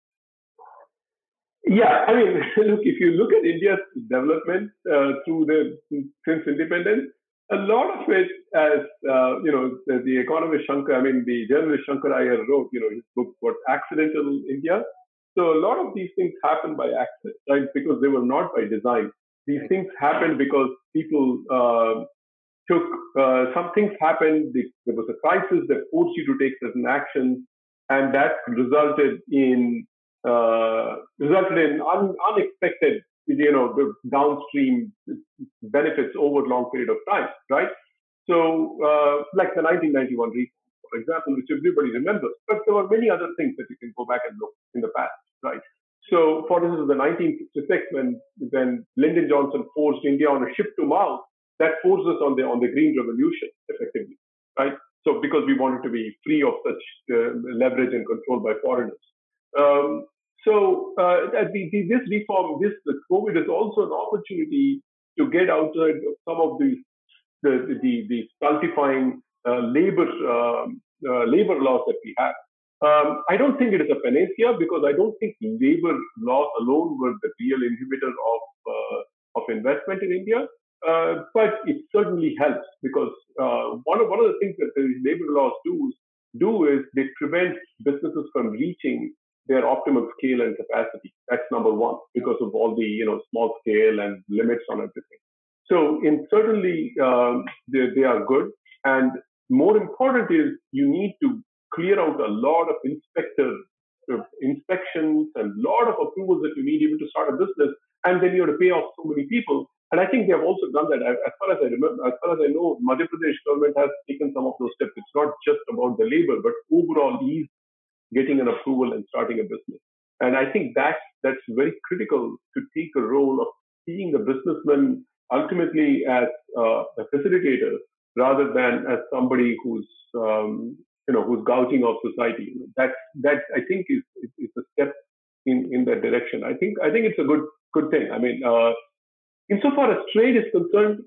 [SPEAKER 2] Yeah, I mean, look, if you look at India's development since independence, a lot of it, as the economist the journalist Shankar Iyer wrote, his book, what Accidental India. So a lot of these things happen by accident, right? Because they were not by design. These things happened because people took some things happened. There was a crisis that forced you to take certain actions, and that resulted in unexpected, the downstream benefits over a long period of time, right? So, like the 1991 reform, for example, which everybody remembers, but there were many other things that you can go back and look in the past, right? So, for instance, the 1966, when Lyndon Johnson forced India on a ship-to-mouth, that forced us on the Green Revolution, effectively, right? So, because we wanted to be free of such leverage and control by foreigners. This reform, this COVID is also an opportunity to get outside of some of the stultifying labor laws that we have. I don't think it is a panacea, because I don't think labor laws alone were the real inhibitor of investment in India. But it certainly helps, because one of the things that the labor laws do is they prevent businesses from reaching their optimal scale and capacity. That's number one, because of all the small scale and limits on everything. So certainly they are good, and more important is you need to clear out a lot of inspections and a lot of approvals that you need even to start a business, and then you have to pay off so many people. And I think they have also done that. As far as I remember, as far as I know, Madhya Pradesh government has taken some of those steps. It's not just about the labor, but overall ease getting an approval and starting a business. And I think that's very critical to take a role of seeing the businessman ultimately as a facilitator rather than as somebody who's who's gouging off society. That I think is a step in that direction. I think it's a good thing. I mean, insofar as trade is concerned,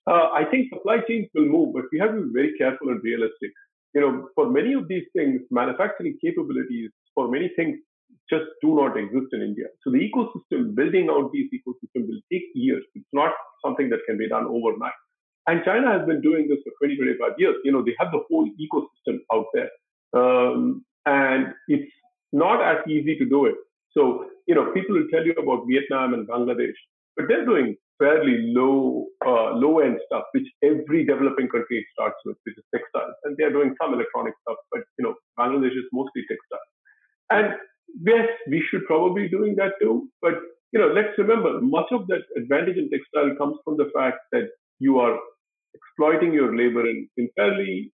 [SPEAKER 2] I think supply chains will move, but we have to be very careful and realistic. For many of these things, manufacturing capabilities for many things just do not exist in India. So the ecosystem, building out these ecosystems will take years. It's not something that can be done overnight. And China has been doing this for 20, 25 years. They have the whole ecosystem out there. And it's not as easy to do it. So, people will tell you about Vietnam and Bangladesh, but they're doing fairly low end stuff, which every developing country starts with, which is textiles. And they are doing some electronic stuff, but Bangladesh is mostly textiles. And yes, we should probably be doing that too. But let's remember, much of that advantage in textile comes from the fact that you are exploiting your labor in fairly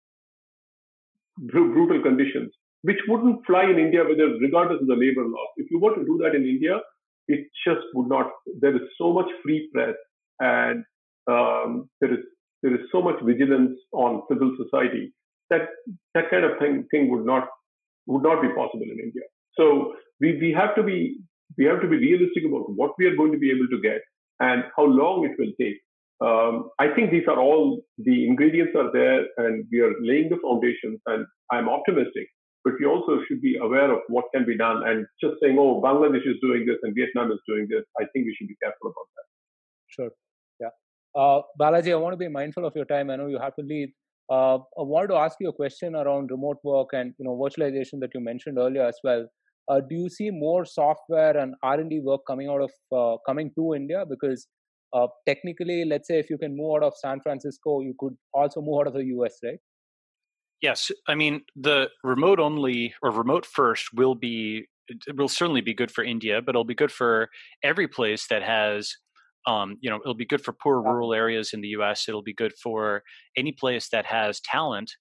[SPEAKER 2] brutal conditions, which wouldn't fly in India regardless of the labor laws. If you were to do that in India, it just would not. There is so much free press, and there is so much vigilance on civil society that kind of thing would not be possible in India. So we have to be realistic about what we are going to be able to get and how long it will take. I think these are all the ingredients are there, and we are laying the foundations. And I'm optimistic. But we also should be aware of what can be done. And just saying, oh, Bangladesh is doing this and Vietnam is doing this, I think we should be careful about that.
[SPEAKER 1] Sure. Yeah. Balaji, I want to be mindful of your time. I know you have to leave. I wanted to ask you a question around remote work and virtualization that you mentioned earlier as well. Do you see more software and R&D work coming to India? Because technically, let's say if you can move out of San Francisco, you could also move out of the US, right?
[SPEAKER 3] Yes, I mean the remote only or remote first will certainly be good for India, but it'll be good for every place that has, it'll be good for poor rural areas in the U.S. It'll be good for any place that has talent,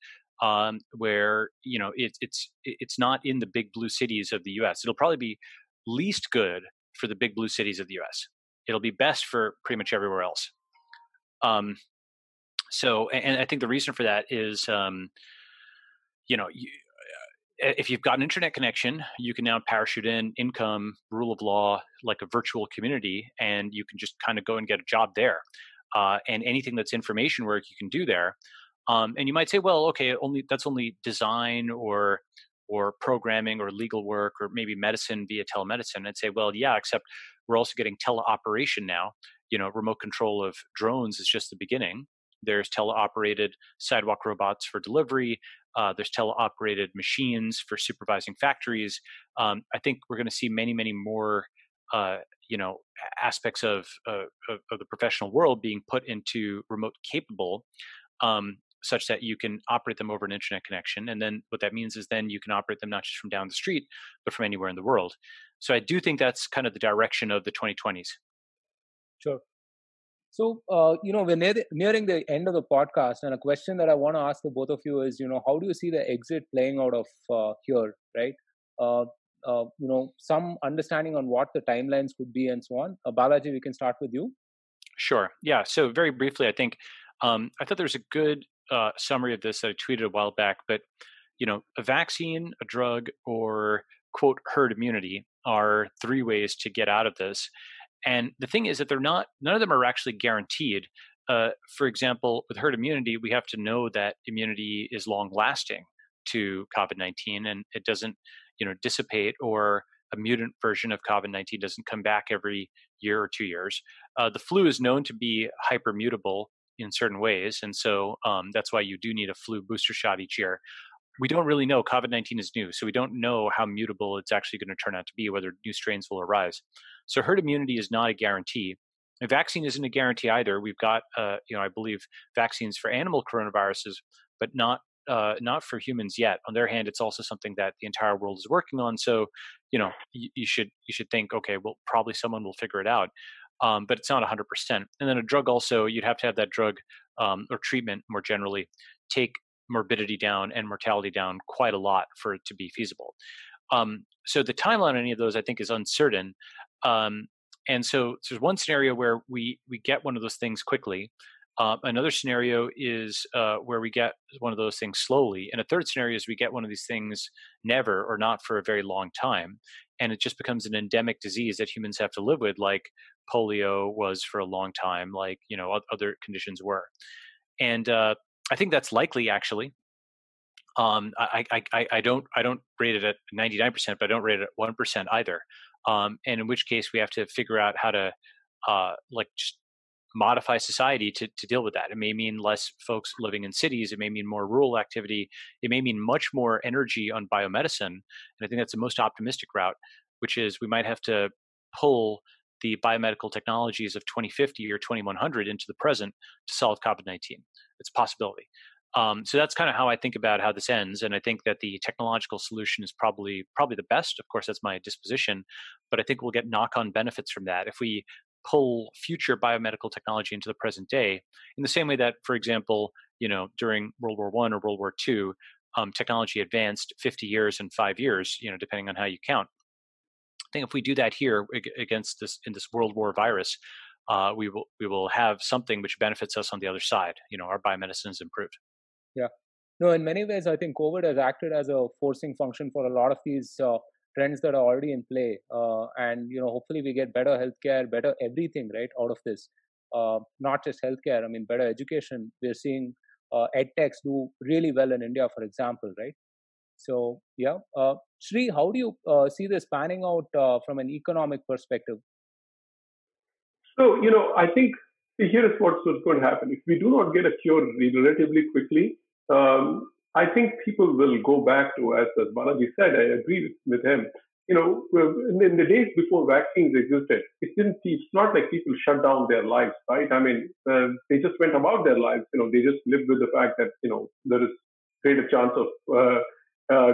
[SPEAKER 3] where it's not in the big blue cities of the U.S. It'll probably be least good for the big blue cities of the U.S. It'll be best for pretty much everywhere else. So, and I think the reason for that is. If you've got an internet connection, you can now parachute in income, rule of law, like a virtual community, and you can just kind of go and get a job there. And anything that's information work, you can do there. And you might say, well, okay, that's only design or programming or legal work or maybe medicine via telemedicine. I'd say, well, yeah, except we're also getting teleoperation now. Remote control of drones is just the beginning. There's teleoperated sidewalk robots for delivery. There's teleoperated machines for supervising factories. I think we're going to see many, many more, aspects of the professional world being put into remote capable, such that you can operate them over an internet connection. And then what that means is then you can operate them not just from down the street, but from anywhere in the world. So I do think that's kind of the direction of the 2020s.
[SPEAKER 1] Sure. So, we're nearing the end of the podcast, and a question that I want to ask the both of you is, how do you see the exit playing out of here, right? Some understanding on what the timelines could be and so on. Balaji, we can start with you.
[SPEAKER 3] Sure. Yeah. So very briefly, I think I thought there was a good summary of this that I tweeted a while back, but a vaccine, a drug, or quote herd immunity are three ways to get out of this. And the thing is that none of them are actually guaranteed. For example, with herd immunity, we have to know that immunity is long lasting to COVID-19 and it doesn't, dissipate, or a mutant version of COVID-19 doesn't come back every year or 2 years. The flu is known to be hypermutable in certain ways. And so that's why you do need a flu booster shot each year. We don't really know. COVID-19 is new, so we don't know how mutable it's actually going to turn out to be, whether new strains will arise. So herd immunity is not a guarantee. A vaccine isn't a guarantee either. We've got, I believe, vaccines for animal coronaviruses, but not for humans yet. On their hand, it's also something that the entire world is working on. So, you should think, okay, well, probably someone will figure it out. but it's not 100%. And then a drug also, you'd have to have that drug or treatment more generally take morbidity down and mortality down quite a lot for it to be feasible. So the timeline on any of those, I think, is uncertain. And so there's one scenario where we get one of those things quickly. Another scenario is where we get one of those things slowly. And a third scenario is we get one of these things never or not for a very long time. And it just becomes an endemic disease that humans have to live with, like polio was for a long time, like, other conditions were. And I think that's likely, actually. I don't rate it at 99%, but I don't rate it at 1% either. And in which case we have to figure out how to just modify society to deal with that. It may mean less folks living in cities. It may mean more rural activity. It may mean much more energy on biomedicine. And I think that's the most optimistic route, which is we might have to pull the biomedical technologies of 2050 or 2100 into the present to solve COVID-19. It's a possibility. So that's kind of how I think about how this ends. And I think that the technological solution is probably the best. Of course, that's my disposition, but I think we'll get knock-on benefits from that if we pull future biomedical technology into the present day in the same way that, for example, during World War I or World War II, technology advanced 50 years and 5 years, depending on how you count. I think if we do that here against this World War virus, we will have something which benefits us on the other side. Our biomedicine is improved.
[SPEAKER 1] Yeah. No, in many ways, I think COVID has acted as a forcing function for a lot of these trends that are already in play. And, hopefully we get better healthcare, better everything, right, out of this. Not just healthcare, I mean, better education. We're seeing edtechs do really well in India, for example, right? So, yeah. Sri, how do you see this panning out from an economic perspective?
[SPEAKER 2] So, I think here is what's going to happen. If we do not get a cure relatively quickly, I think people will go back to, as Balaji said, I agree with him. In the days before vaccines existed, it's not like people shut down their lives, right? I mean, they just went about their lives. They just lived with the fact that, there is greater chance of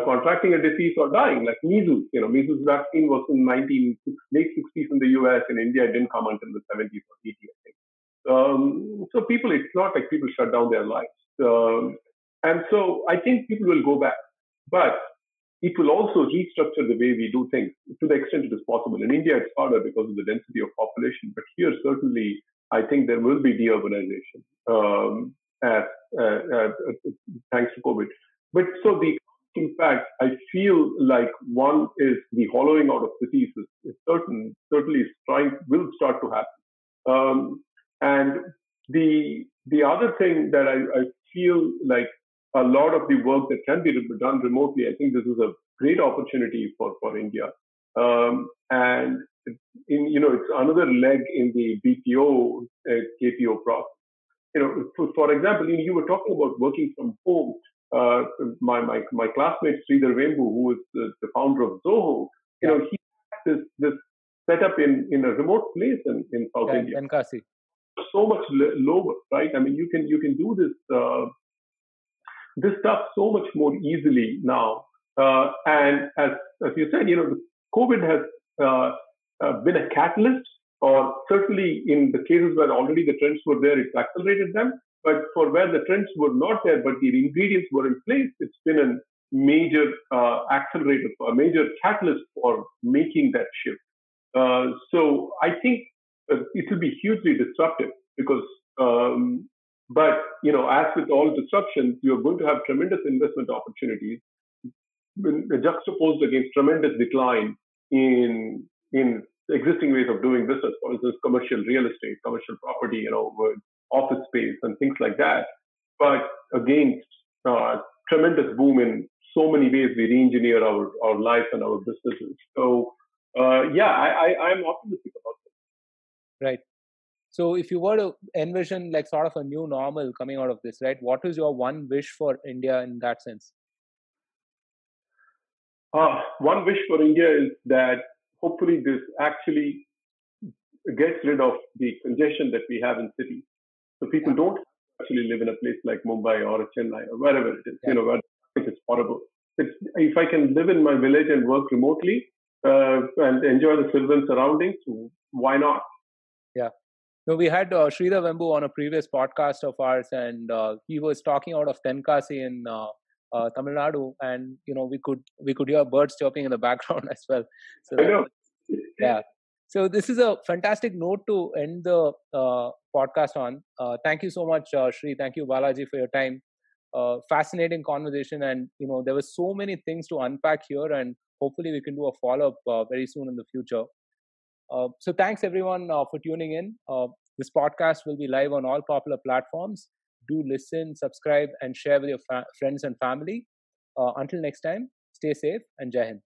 [SPEAKER 2] contracting a disease or dying, like measles. Measles vaccine was in late 60s in the US. In India, it didn't come until the 70s or 80s, I think. So people, it's not like people shut down their lives. And so I think people will go back, but it will also restructure the way we do things to the extent it is possible. In India, it's harder because of the density of population, but here certainly I think there will be deurbanization thanks to COVID. But so the impact, I feel like one is the hollowing out of cities is certainly will start to happen. And the other thing that I feel like a lot of the work that can be done remotely, I think this is a great opportunity for India. And it's another leg in the BPO, KPO process. For example, you were talking about working from home. My classmate Sridhar Vembu, who is the founder of Zoho, he has this setup in a remote place in South India.
[SPEAKER 1] Nkasi.
[SPEAKER 2] So much lower, right? I mean, you can do this stuff so much more easily now. And as you said, COVID has been a catalyst, or certainly in the cases where already the trends were there, it's accelerated them. But for where the trends were not there, but the ingredients were in place, it's been a major accelerator, a major catalyst for making that shift. So I think it will be hugely disruptive because, but as with all disruptions, you're going to have tremendous investment opportunities juxtaposed against tremendous decline in existing ways of doing business. For instance, commercial real estate, commercial property, office space, and things like that. But against tremendous boom in so many ways, we re-engineer our life and our businesses. So I'm optimistic about this.
[SPEAKER 1] Right. So if you were to envision like sort of a new normal coming out of this, right, what is your one wish for India in that sense?
[SPEAKER 2] One wish for India is that hopefully this actually gets rid of the congestion that we have in cities. So people don't actually live in a place like Mumbai or Chennai or wherever it is, where it's horrible. If I can live in my village and work remotely and enjoy the sylvan surroundings, why not?
[SPEAKER 1] Yeah. So we had Sridhar Vembu on a previous podcast of ours, and he was talking out of Tenkasi in Tamil Nadu, and we could hear birds chirping in the background as well. So
[SPEAKER 2] I know.
[SPEAKER 1] yeah. So this is a fantastic note to end the podcast on. Thank you so much, Sri. Thank you, Balaji, for your time. Fascinating conversation, and there were so many things to unpack here, and hopefully we can do a follow up very soon in the future. So thanks everyone for tuning in. This podcast will be live on all popular platforms. Do listen, subscribe, and share with your friends and family. Until next time, stay safe and Jai Hind.